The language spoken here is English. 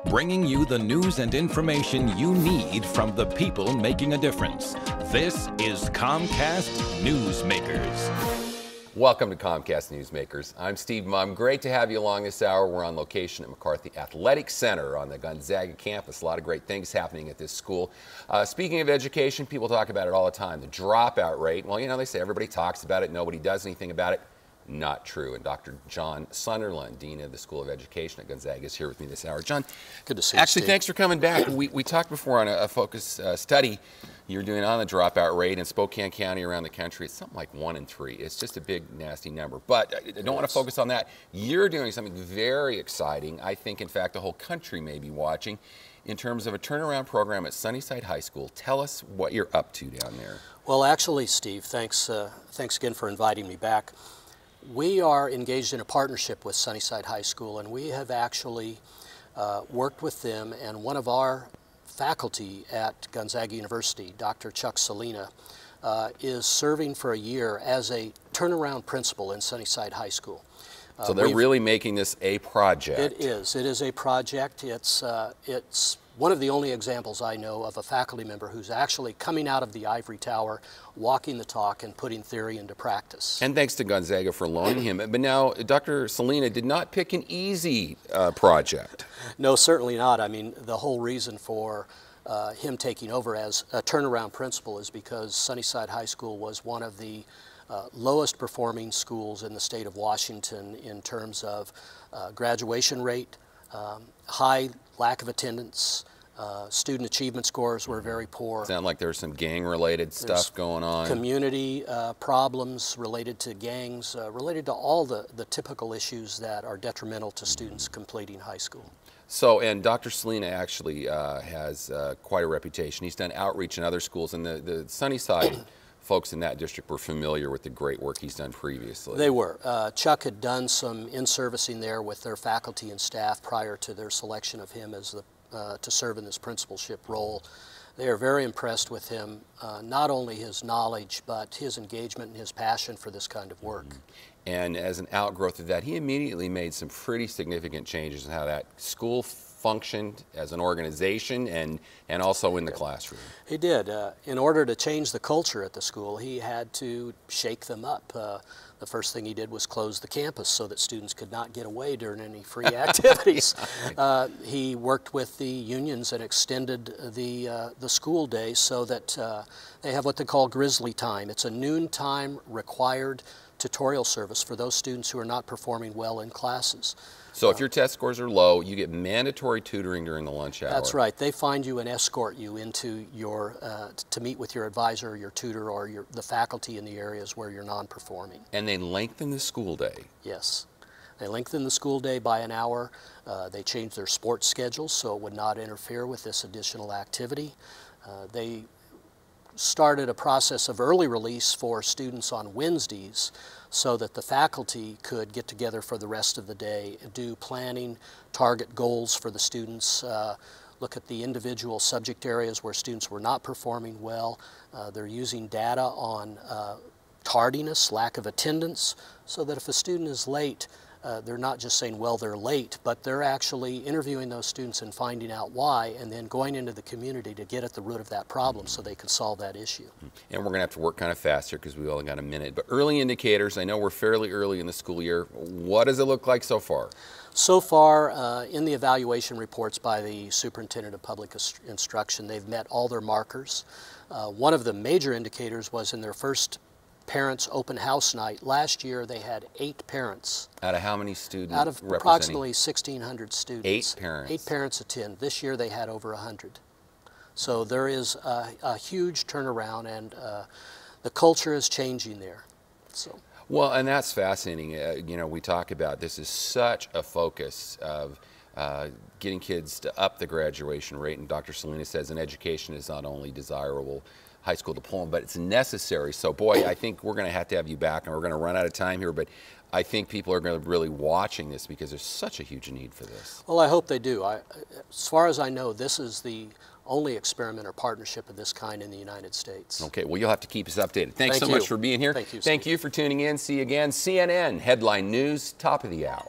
bringing you the news and information you need from the people making a difference. This is Comcast Newsmakers. Welcome to Comcast Newsmakers. I'm Steve Mumm. Great to have you along this hour. We're on location at McCarthy Athletic Center on the Gonzaga campus. A lot of great things happening at this school. Speaking of education, people talk about it all the time, the dropout rate. Well, you know, they say everybody talks about it, nobody does anything about it. Not true. And Dr. John Sunderland, Dean of the School of Education at Gonzaga, is here with me this hour. John, good to see you, actually, Steve. thanks for coming back. We talked before on a focus study you're doing on the dropout rate in Spokane County around the country. It's something like 1 in 3. It's just a big, nasty number. But I don't want to focus on that. You're doing something very exciting. I think, in fact, the whole country may be watching in terms of a turnaround program at Sunnyside High School. Tell us what you're up to down there. Well, actually, Steve, thanks again for inviting me back. We are engaged in a partnership with Sunnyside High School, and we have actually worked with them, and one of our faculty at Gonzaga University, Dr. Chuck Salina, is serving for a year as a turnaround principal in Sunnyside High School. So they're really making this a project. It is. It is a project. It's one of the only examples I know of a faculty member who's actually coming out of the ivory tower, walking the talk, and putting theory into practice. And thanks to Gonzaga for loaning him. But now, Dr. Salina did not pick an easy project. No, certainly not. I mean, the whole reason for him taking over as a turnaround principal is because Sunnyside High School was one of the lowest performing schools in the state of Washington in terms of graduation rate, high lack of attendance, student achievement scores were very poor. Sound like there's some gang-related stuff going on. Community problems related to gangs, related to all the typical issues that are detrimental to students completing high school. So, and Dr. Salina actually has quite a reputation. He's done outreach in other schools, and the Sunnyside folks in that district were familiar with the great work he's done previously. They were. Chuck had done some in-servicing there with their faculty and staff prior to their selection of him as to serve in this principalship role. They are very impressed with him, not only his knowledge, but his engagement and his passion for this kind of work. And as an outgrowth of that, he immediately made some pretty significant changes in how that school functioned as an organization and also in the classroom. He did. In order to change the culture at the school, he had to shake them up. The first thing he did was close the campus so that students could not get away during any free activities. He worked with the unions and extended the school day so that they have what they call grizzly time. It's a noontime required tutorial service for those students who are not performing well in classes. So if your test scores are low, you get mandatory tutoring during the lunch hour. That's right. They find you and escort you into your, to meet with your advisor, your tutor, or the faculty in the areas where you're non-performing. And they lengthen the school day. Yes. They lengthen the school day by an hour. They change their sports schedules so it would not interfere with this additional activity. They started a process of early release for students on Wednesdays so that the faculty could get together for the rest of the day, do planning, target goals for the students, look at the individual subject areas where students were not performing well. They're using data on tardiness, lack of attendance, so that if a student is late, they're not just saying, well, they're late, but they're actually interviewing those students and finding out why, and then going into the community to get at the root of that problem so they can solve that issue. And we're going to have to work kind of fast here because we've only got a minute. But early indicators, I know we're fairly early in the school year. What does it look like so far? So far, in the evaluation reports by the Superintendent of Public Instruction, they've met all their markers. One of the major indicators was in their first parents open house night. Last year they had 8 parents. Out of how many students? Out of approximately 1,600 students. 8 parents. 8 parents attend. This year they had over 100. So there is a huge turnaround, and the culture is changing there. So. Well, and that's fascinating. You know, we talk about this is such a focus of getting kids to up the graduation rate, and Dr. Salina says an education is not only desirable high school diploma, but it's necessary. So, boy, I think we're going to have you back, and we're going to run out of time here, but I think people are going to be really watching this because there's such a huge need for this. Well, I hope they do. As far as I know, this is the only experiment or partnership of this kind in the United States. Okay, well, you'll have to keep us updated. Thanks so much for being here. Thank you, Steve. Thank you for tuning in. See you again. CNN Headline News, top of the hour.